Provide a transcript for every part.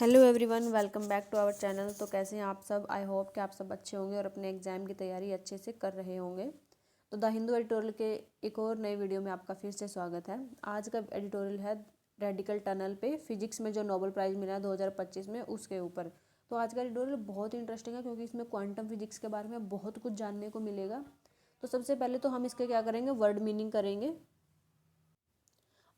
Hello everyone, welcome back to our channel. तो कैसे हैं आप सब? आई होप कि आप सब अच्छे होंगे और अपने एग्जाम की तैयारी अच्छे से कर रहे होंगे। तो द हिंदू एडिटोरियल के एक और नए वीडियो में आपका फिर से स्वागत है। आज का एडिटोरियल है रेडिकल टनल पे, फिजिक्स में जो नोबेल प्राइज़ मिला है 2025 में उसके ऊपर। तो आज का एडिटोरियल बहुत ही इंटरेस्टिंग है क्योंकि इसमें क्वांटम फिजिक्स के बारे में बहुत कुछ जानने को मिलेगा। तो सबसे पहले तो हम इसके क्या करेंगे, वर्ड मीनिंग करेंगे।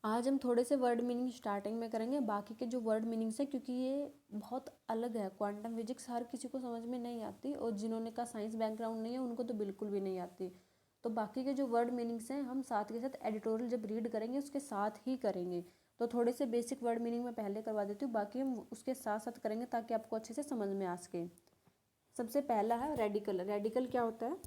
आज हम थोड़े से वर्ड मीनिंग स्टार्टिंग में करेंगे, बाकी के जो वर्ड मीनिंग्स हैं क्योंकि ये बहुत अलग है। क्वांटम फिजिक्स हर किसी को समझ में नहीं आती और जिन्होंने का साइंस बैकग्राउंड नहीं है उनको तो बिल्कुल भी नहीं आती। तो बाकी के जो वर्ड मीनिंग्स हैं हम साथ के साथ एडिटोरियल जब रीड करेंगे उसके साथ ही करेंगे। तो थोड़े से बेसिक वर्ड मीनिंग मैं पहले करवा देती हूँ, बाकी हम उसके साथ साथ करेंगे ताकि आपको अच्छे से समझ में आ सके। सबसे पहला है रेडिकल। रेडिकल क्या होता है?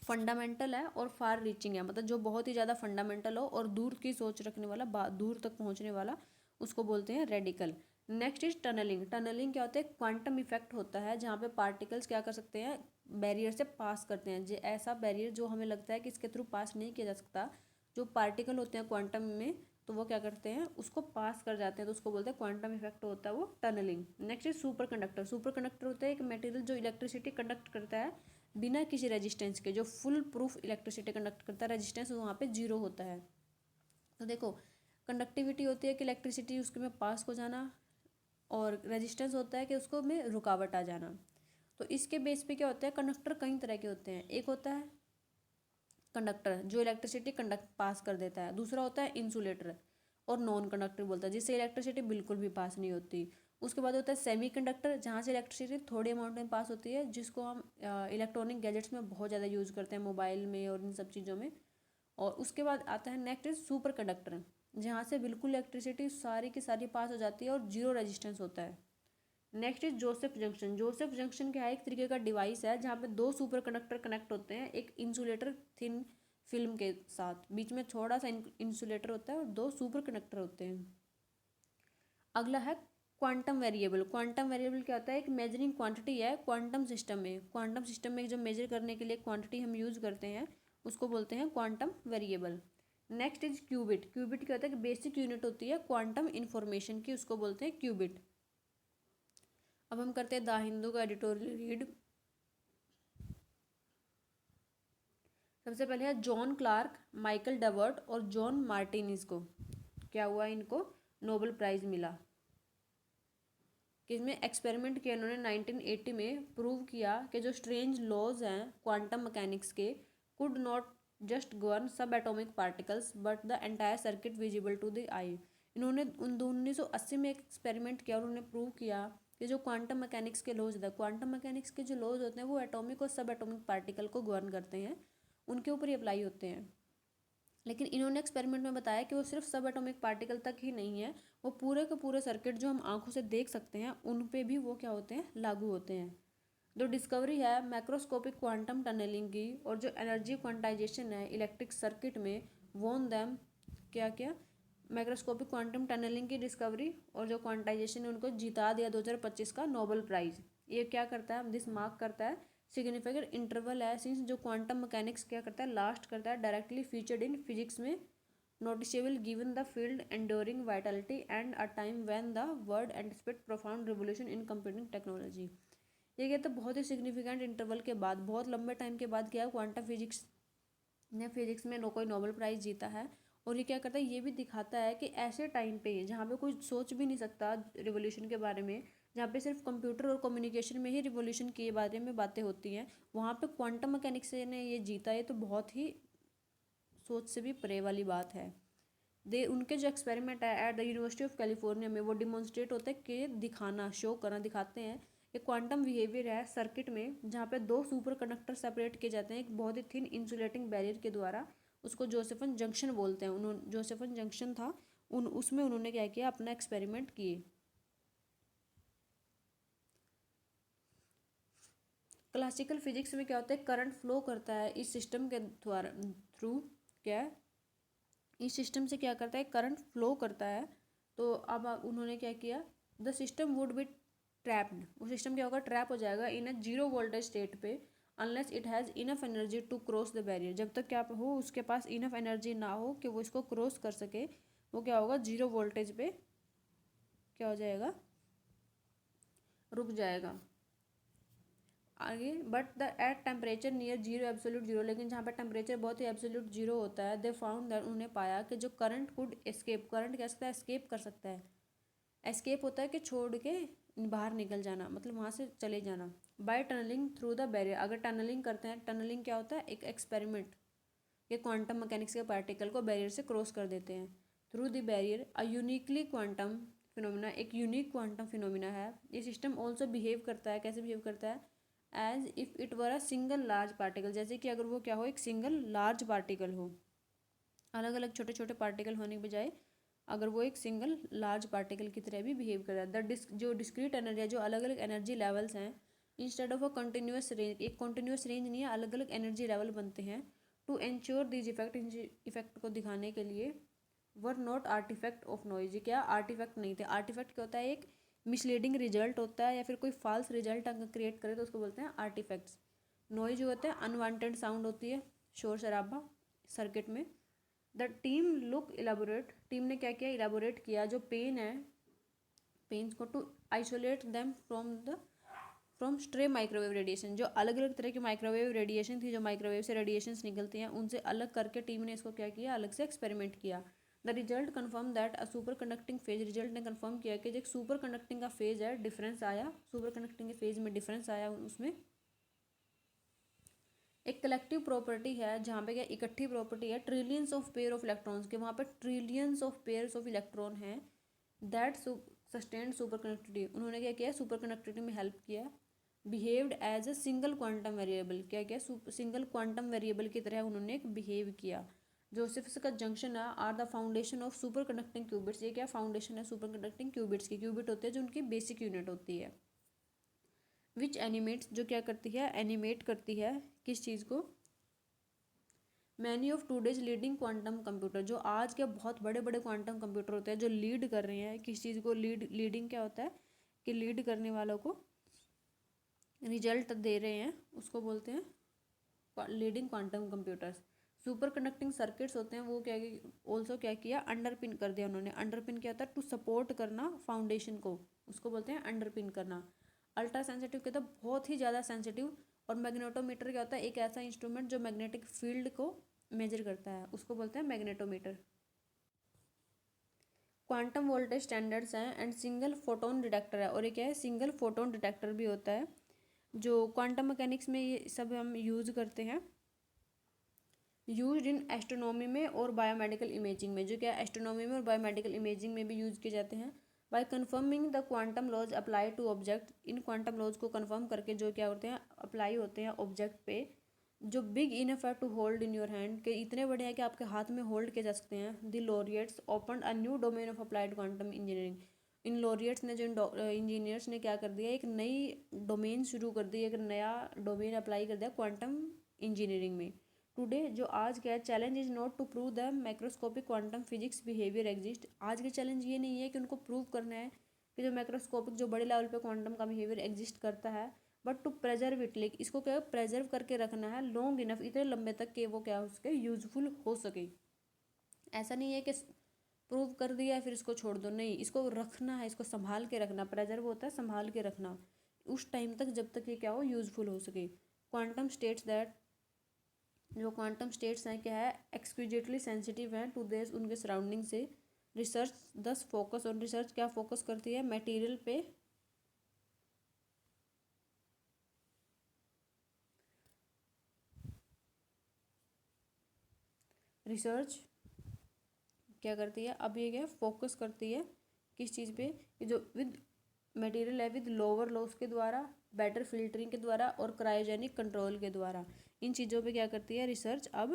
फंडामेंटल है और फार रीचिंग है, मतलब जो बहुत ही ज़्यादा फंडामेंटल हो और दूर की सोच रखने वाला, दूर तक पहुंचने वाला, उसको बोलते हैं radical. Next is tunnelling. Tunnelling क्या होता है? क्वांटम इफेक्ट होता है जहाँ पे पार्टिकल्स क्या कर सकते हैं, बैरियर से पास करते हैं। जो ऐसा बैरियर जो हमें लगता है कि इसके थ्रू पास नहीं किया जा सकता, जो पार्टिकल होते हैं क्वांटम में, तो वो क्या करते हैं, उसको पास कर जाते हैं, तो उसको बोलते हैं क्वांटम इफेक्ट होता है वो tunnelling. Next is superconductor. Superconductor होता है एक मटेरियल जो इलेक्ट्रिसिटी कंडक्ट करता है बिना किसी रेजिस्टेंस के, जो फुल प्रूफ इलेक्ट्रिसिटी कंडक्ट करता है, रेजिस्टेंस वहाँ पे जीरो होता है। तो देखो, कंडक्टिविटी होती है कि इलेक्ट्रिसिटी उसके में पास हो जाना, और रेजिस्टेंस होता है कि उसको में रुकावट आ जाना। तो इसके बेस पे क्या होता है, कंडक्टर कई तरह के होते हैं। एक होता है कंडक्टर जो इलेक्ट्रिसिटी कंडक्ट पास कर देता है, दूसरा होता है इंसुलेटर और नॉन कंडक्टर बोलता है जिससे इलेक्ट्रिसिटी बिल्कुल भी पास नहीं होती। उसके बाद होता है सेमी कंडक्टर जहाँ से इलेक्ट्रिसिटी थोड़े अमाउंट में पास होती है, जिसको हम इलेक्ट्रॉनिक गैजेट्स में बहुत ज़्यादा यूज़ करते हैं, मोबाइल में और इन सब चीज़ों में। और उसके बाद आता है नेक्स्ट इज सुपर कंडक्टर, जहाँ से बिल्कुल इलेक्ट्रिसिटी सारी की सारी पास हो जाती है और जीरो रेजिस्टेंस होता है। Next is Joseph junction. Joseph junction क्या है, एक तरीके का डिवाइस है जहाँ पे दो सुपर कंडक्टर कनेक्ट होते हैं एक इंसुलेटर थिन फिल्म के साथ, बीच में थोड़ा सा इंसुलेटर होता है और दो सुपर कंडक्टर होते हैं। अगला है क्वांटम वेरिएबल। क्वांटम वेरिएबल क्या होता है, एक मेजरिंग क्वांटिटी है क्वांटम सिस्टम में। क्वांटम सिस्टम में जो मेजर करने के लिए क्वांटिटी हम यूज़ करते हैं उसको बोलते हैं quantum variable. Next is qubit. Qubit क्या होता है कि बेसिक यूनिट होती है क्वांटम इंफॉर्मेशन की, उसको बोलते हैं क्यूबिट। अब हम करते हैं द हिंदू का एडिटोरियल रीड। सबसे पहले है जॉन क्लार्क, माइकल डवर्ट और जॉन मार्टिनिस को क्या हुआ, इनको नोबेल प्राइज़ मिला। किसमें एक्सपेरिमेंट किया इन्होंने 1980 में, प्रूव किया कि जो स्ट्रेंज लॉज हैं क्वांटम मैकेनिक्स के could not just govern subatomic particles but the entire circuit visible to the eye. इन्होंने 1980 में एक एक्सपेरिमेंट किया और उन्होंने प्रूव किया कि जो क्वांटम मैकेनिक्स के लॉज होते हैं, क्वांटम मैकेनिक्स के जो लॉज होते हैं वो एटॉमिक और सब एटॉमिक पार्टिकल को गवर्न करते हैं, उनके ऊपर ही अप्लाई होते हैं। लेकिन इन्होंने एक्सपेरिमेंट में बताया कि वो सिर्फ सब एटॉमिक पार्टिकल तक ही नहीं है, वो पूरे के पूरे सर्किट जो हम आंखों से देख सकते हैं उन पे भी वो क्या होते हैं, लागू होते हैं। जो डिस्कवरी है मैक्रोस्कोपिक क्वांटम टनलिंग की और जो एनर्जी क्वांटाइजेशन है इलेक्ट्रिक सर्किट में, वॉन दैम क्या क्या, मैक्रोस्कोपिक क्वांटम टनलिंग की डिस्कवरी और जो क्वांटाइजेशन है उनको जिता दिया 2025 का नोबेल प्राइज़। ये क्या करता है, दिस मार्क करता है सिग्निफिकेंट इंटरवल है सिंस जो क्वांटम मैकेनिक्स क्या करता है, लास्ट करता है डायरेक्टली फीचर्ड इन फिजिक्स में noticeable given the field enduring vitality and a time when the world anticipate profound revolution in computing technology। ये कहते हैं बहुत ही सिग्निफिकेंट इंटरवल के बाद, बहुत लंबे टाइम के बाद क्या क्वांटम फिजिक्स ने फिजिक्स में कोई नोबेल प्राइज़ जीता है। और ये क्या करता है, ये भी दिखाता है कि ऐसे टाइम पे जहाँ पे कोई सोच भी नहीं सकता रिवोल्यूशन के बारे में, जहाँ पे सिर्फ कंप्यूटर और कम्युनिकेशन में ही रिवोल्यूशन के बारे में बातें होती हैं, वहाँ पे क्वांटम मैकेनिक्स ने ये जीता है, तो बहुत ही सोच से भी परे वाली बात है। उनके जो एक्सपेरिमेंट है at the university of California में, वो डिमॉन्स्ट्रेट होता है कि दिखाना, शो करना, दिखाते हैं कि क्वांटम बिहेवियर है सर्किट में जहाँ पे दो सुपर कंडक्टर सेपरेट किए जाते हैं एक बहुत ही थिन इंसुलेटिंग बैरियर के द्वारा, उसको जोसेफन जंक्शन बोलते हैं। उन्होंने जोसेफन जंक्शन था उसमें उन्होंने क्या किया, अपना एक्सपेरिमेंट किए। क्लासिकल फिजिक्स में क्या होता है, करंट फ्लो करता है इस सिस्टम के द्वारा, थ्रू क्या है, इस सिस्टम से क्या करता है, करंट फ्लो करता है। तो अब उन्होंने क्या किया, the system would be trapped, वो सिस्टम क्या होगा, ट्रैप हो जाएगा in a zero voltage state पे unless it has enough energy to cross the barrier. जब तक क्या हो उसके पास इनफ एनर्जी ना हो कि वो इसको क्रॉस कर सके, वो क्या होगा, जीरो वोल्टेज पे क्या हो जाएगा, रुक जाएगा आगे। But the at temperature near zero absolute zero, लेकिन जहाँ पर टेम्परेचर बहुत ही एब्सोल्यूट जीरो होता है, दे फाउंड दैट, उन्होंने पाया कि जो करंट कुड एस्केप, करंट क्या सकता है, एस्केप कर सकता है। एस्केप होता है कि छोड़ के बाहर निकल जाना, मतलब वहाँ से चले जाना। By tunnelling through the barrier, अगर टनलिंग करते हैं, टनलिंग क्या होता है, एक एक्सपेरिमेंट, ये क्वांटम मैकेनिक्स के पार्टिकल को बैरियर से क्रॉस कर देते हैं। Through the barrier a uniquely quantum phenomena, एक यूनिक क्वांटम फिनोमिना है। ये सिस्टम ऑल्सो बिहेव करता है, कैसे बिहेव करता है, as if it were a single large particle, जैसे कि अगर वो क्या हो, एक सिंगल लार्ज पार्टिकल हो, अलग अलग छोटे छोटे पार्टिकल होने के बजाय अगर वो एक सिंगल लार्ज पार्टिकल की तरह भी बिहेव कर रहा है। जो डिस्क्रीट एनर्जी है, जो अलग अलग एनर्जी लेवल्स हैं, instead of a continuous range, एक कंटिन्यूस रेंज नहीं है, अलग अलग एनर्जी लेवल बनते हैं। To ensure these effect, effect को दिखाने के लिए, were not artefact of noise, क्या आर्टिफैक्ट नहीं थे। आर्टिफैक्ट क्या होता है, एक मिसलीडिंग रिजल्ट होता है, या फिर कोई फॉल्स रिजल्ट अगर क्रिएट करे तो उसको बोलते हैं आर्टिफैक्ट्स। नॉइज जो होता है अनवांटेड साउंड होती है, शोर शराबा सर्किट में। The team look elaborate, team ने क्या किया, इलाबोरेट किया जो पेन है, पेन्स को, to isolate them from stray microwave radiation, जो अलग अलग तरह की माइक्रोवेव रेडिएशन थी, जो माइक्रोवेव से रेडिएशंस निकलती हैं, उनसे अलग करके टीम ने इसको क्या किया, अलग से एक्सपेरिमेंट किया। The result confirm that a super conducting phase, result ने कन्फर्म किया कि जो एक सुपर कंडक्टिंग का फेज है, डिफरेंस आया, सुपर कंडक्टिंग के फेज में डिफरेंस आया उसमें। एक कलेक्टिव प्रॉपर्टी है, जहाँ पे क्या इकट्ठी प्रॉपर्टी है, trillions of pair of electrons के, वहाँ पे trillions of pairs of electron हैं, दैट सस्टेन्ड सुपर कंडक्टिविटी, उन्होंने क्या किया, सुपर कंडक्टिविटी में हेल्प किया। Behaved as a single quantum variable, क्या क्या सिंगल क्वांटम वेरिएबल की तरह उन्होंने एक बिहेव किया। जोसेफ्स का जंक्शन है are the foundation of superconducting qubits, ये क्या फाउंडेशन है सुपर कंडक्टिंग क्यूबिट्स की, क्यूबिट होते हैं जो उनकी बेसिक यूनिट होती है। विच एनिमेट्स, जो क्या करती है, एनिमेट करती है किस चीज़ को, many of today's leading quantum computer, जो आज के बहुत बड़े बड़े क्वांटम कंप्यूटर होते हैं जो लीड कर रहे हैं किस चीज़ को, लीडिंग क्या होता है कि लीड करने वालों को रिजल्ट दे रहे हैं, उसको बोलते हैं leading quantum computers. Super conducting circuits होते हैं वो क्या, ऑल्सो क्या किया, अंडरपिन कर दिया उन्होंने। अंडरपिन क्या होता है, टू सपोर्ट करना फाउंडेशन को, उसको बोलते हैं अंडरपिन करना। अल्ट्रा सेंसिटिव कहता है बहुत ही ज़्यादा सेंसिटिव। और मैग्नेटोमीटर क्या होता है, एक ऐसा इंस्ट्रूमेंट जो मैग्नेटिक फील्ड को मेजर करता है, उसको बोलते हैं मैग्नेटोमीटर। क्वांटम वोल्टेज स्टैंडर्ड्स हैं एंड सिंगल फोटोन डिटेक्टर है, और ये क्या है, सिंगल फोटोन डिटेक्टर भी होता है, जो क्वांटम मैकेनिक्स में ये सब हम यूज़ करते हैं, यूज इन एस्ट्रोनॉमी में और बायोमेडिकल इमेजिंग में, जो क्या एस्ट्रोनॉमी में और बायोमेडिकल इमेजिंग में भी यूज़ किए जाते हैं। By confirming the quantum laws apply to object, इन क्वांटम लॉज को कन्फर्म करके जो क्या होते हैं, अप्लाई होते हैं ऑब्जेक्ट पे, जो बिग इनफ है to hold in your hand, के इतने बड़े हैं कि आपके हाथ में होल्ड किए जा सकते हैं। The laureates open a new domain of applied quantum engineering, in laureates ने, जो इंजीनियर्स ने क्या कर दिया, एक नई डोमेन शुरू कर दी, एक नया डोमेन अप्लाई कर दिया क्वांटम इंजीनियरिंग में। टुडे, जो आज का challenge is not to prove the microscopic quantum physics behaviour exist, आज के चैलेंज ये नहीं है कि उनको प्रूव करना है कि जो माइक्रोस्कोपिक, जो बड़े लेवल पे क्वांटम का बिहेवियर एग्जिस्ट करता है, बट टू प्रेजर्व इट, लाइक इसको क्या प्रेजर्व करके रखना है लॉन्ग इनफ, इतने लंबे तक कि वो क्या उसके यूजफुल हो सके। ऐसा नहीं है कि प्रूव कर दिया फिर इसको छोड़ दो, नहीं, इसको रखना है, इसको संभाल के रखना, प्रेजर्व होता है संभाल के रखना उस टाइम तक जब तक ये क्या हो, यूजफुल हो सके। क्वांटम स्टेट्स दैट, जो क्वांटम स्टेट्स हैं क्या है, एक्सक्विजिटली सेंसिटिव हैं टू दिस, उनके सराउंडिंग से। रिसर्च दस फोकस, और रिसर्च क्या फोकस करती है, मटेरियल पे, रिसर्च क्या करती है, अब ये क्या फोकस करती है किस चीज़ पे, कि जो विद मटेरियल है विद लोअर लॉस के द्वारा, बेटर फिल्टरिंग के द्वारा और क्रायोजेनिक कंट्रोल के द्वारा, इन चीज़ों पे क्या करती है रिसर्च अब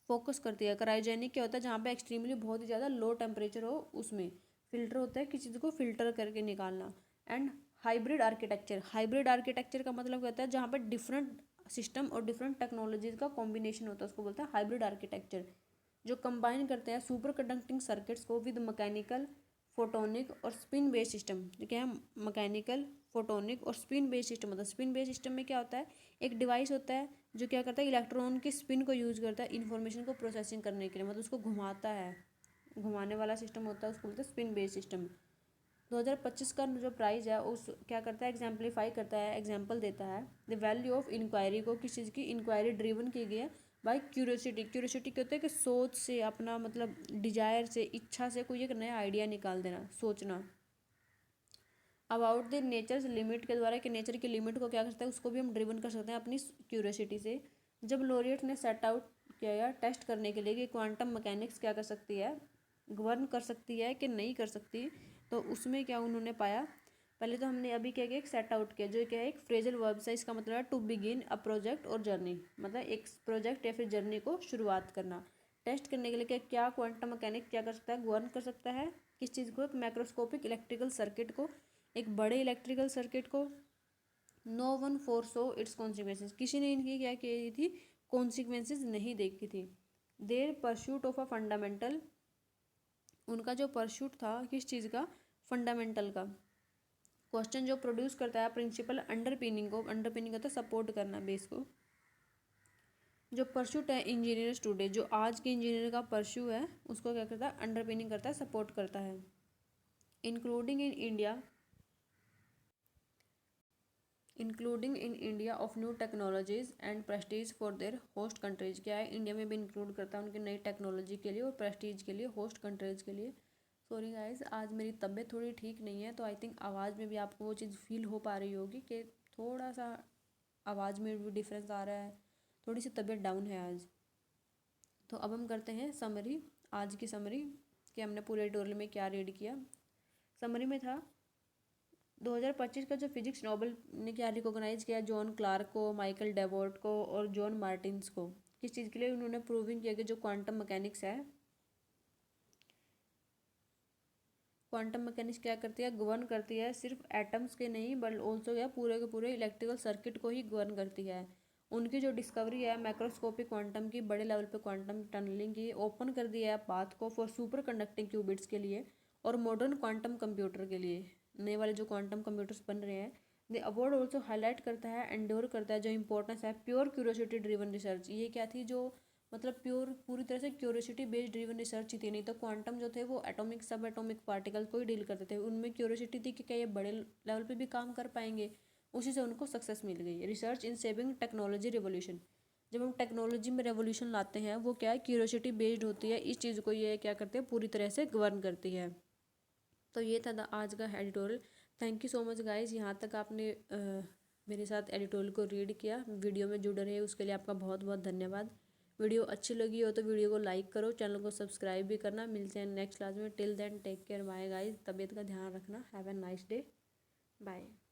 फोकस करती है। क्रायोजेनिक क्या होता है, जहाँ पे एक्सट्रीमली बहुत ही ज़्यादा लो टेम्परेचर हो, उसमें फिल्टर होता है किसी चीज़ को फिल्टर करके निकालना। And hybrid architecture, hybrid architecture का मतलब क्या होता है, जहाँ पे डिफरेंट सिस्टम और डिफरेंट टेक्नोलॉजीज का कॉम्बिनेशन होता है, उसको बोलते हैं हाइब्रिड आर्किटेक्चर, जो कंबाइन करते हैं सुपर कंडक्टिंग सर्किट्स को विद मैकेनिकल, फोटोनिक और स्पिन बेस्ड सिस्टम। जो क्या है, मैकेनिकल, फोटोनिक और स्पिन बेस्ड सिस्टम होता है। स्पिन बेस्ड सिस्टम में क्या होता है, एक डिवाइस होता है जो क्या करता है, इलेक्ट्रॉन के स्पिन को यूज़ करता है इन्फॉर्मेशन को प्रोसेसिंग करने के लिए, मतलब उसको घुमाता है, घुमाने वाला सिस्टम होता है, उसको बोलते हैं स्पिन बेस्ड सिस्टम। 2025 का जो प्राइज़ है उस क्या करता है, एग्जाम्पलीफाई करता है, एग्जाम्पल देता है द वैल्यू ऑफ इंक्वायरी को, किस चीज़ की, इंक्वायरी ड्रिवन की गई है बाई क्यूरियोसिटी। क्यूरियोसिटी क्या होता है कि सोच से, अपना मतलब डिजायर से, इच्छा से कोई एक नया आइडिया निकाल देना, सोचना। अबाउट द नेचर्स लिमिट के द्वारा, कि नेचर की लिमिट को क्या करता है, उसको भी हम ड्रिवन कर सकते हैं अपनी क्यूरियोसिटी से। जब लॉरियट ने सेट आउट किया टेस्ट करने के लिए कि क्वांटम मैकेनिक्स क्या कर सकती है, गवर्न कर सकती है कि नहीं कर सकती, तो उसमें क्या उन्होंने पाया, पहले तो हमने अभी क्या किया, एक सेट आउट किया, जो क्या है एक फ्रेजल वर्ब से, इसका मतलब है टू बिगिन अ प्रोजेक्ट और जर्नी, मतलब एक प्रोजेक्ट या फिर जर्नी को शुरुआत करना। टेस्ट करने के लिए क्या क्वांटम मैकेनिक क्या कर सकता है, गवर्न कर सकता है किस चीज़ को, एक मैक्रोस्कोपिक इलेक्ट्रिकल सर्किट को, एक बड़े इलेक्ट्रिकल सर्किट को। No one foresaw its consequences, किसी ने इनकी क्या की थी, कॉन्सिक्वेंसेज नहीं देखी थी। Their pursuit of a fundamental, उनका जो परस्यूट था किस चीज़ का, फंडामेंटल का। क्वेश्चन जो प्रोड्यूस करता है प्रिंसिपल अंडरपिनिंग को, अंडरपिनिंग होता है सपोर्ट करना, बेस को। जो परस्यूट है इंजीनियर स्टूडेंट, जो आज के इंजीनियर का परस्यू है, उसको क्या करता है, अंडरपिनिंग करता है, सपोर्ट करता है। Including in India of new technologies and Prestige for their host countries, क्या है, इंडिया में भी इंक्लूड करता है उनकी नई टेक्नोलॉजी के लिए और प्रेस्टीज के लिए, होस्ट कंट्रीज के लिए। सॉरी गाइस, आज मेरी तबीयत थोड़ी ठीक नहीं है, तो आई थिंक आवाज़ में भी आपको वो चीज़ फील हो पा रही होगी कि थोड़ा सा आवाज़ में भी डिफरेंस आ रहा है, थोड़ी सी तबीयत डाउन है आज। तो अब हम करते हैं समरी, आज की समरी, कि हमने पूरे ट्यूटोरियल में क्या रीड किया। समरी में था 2025 का जो फिजिक्स नोबेल ने क्या रिकॉग्नाइज किया, जॉन क्लार्क को, माइकल डेवोर्ट को और जॉन मार्टिन्स को, किस चीज़ के लिए, उन्होंने प्रूविंग किया कि जो क्वांटम मैकेनिक्स है, क्वांटम मैकेनिक्स क्या करती है, गवर्न करती है सिर्फ एटम्स के नहीं बट ऑल्सो क्या पूरे के पूरे इलेक्ट्रिकल सर्किट को ही गवर्न करती है। उनकी जो डिस्कवरी है मैक्रोस्कोपिक क्वांटम की, बड़े लेवल पे क्वांटम टनलिंग की, ओपन कर दिया है पाथ को फॉर सुपर कंडक्टिंग क्यूबिट्स के लिए और मॉडर्न क्वांटम कंप्यूटर के लिए, नए वाले जो क्वांटम कंप्यूटर्स बन रहे हैं। द अवार्ड ऑल्सो हाईलाइट करता है, एंडोर करता है जो इंपॉर्टेंस है प्योर क्यूरियोसिटी ड्रिवन रिसर्च। ये क्या थी, जो मतलब प्योर पूरी तरह से क्यूरियोसिटी बेस्ड ड्रिवन रिसर्च ही थी, नहीं तो क्वांटम जो थे वो एटॉमिक सब एटॉमिक पार्टिकल को ही डील करते थे, उनमें क्यूरियोसिटी थी कि क्या ये बड़े लेवल पे भी काम कर पाएंगे, उसी से उनको सक्सेस मिल गई। रिसर्च इन सेविंग टेक्नोलॉजी रिवोल्यूशन, जब हम टेक्नोलॉजी में रेवोल्यूशन लाते हैं वो क्या है, क्यूरियोसिटी बेस्ड होती है, इस चीज़ को ये क्या करते हैं, पूरी तरह से गवर्न करती है। तो ये था आज का editorial. Thank you so much guys, यहाँ तक आपने मेरे साथ एडिटोरियल को रीड किया, वीडियो में जुड़े रहे, उसके लिए आपका बहुत बहुत धन्यवाद। वीडियो अच्छी लगी हो तो वीडियो को लाइक करो, चैनल को सब्सक्राइब भी करना। मिलते हैं नेक्स्ट क्लास में, till then take care, bye guys, तबीयत का ध्यान रखना, have a nice day, bye.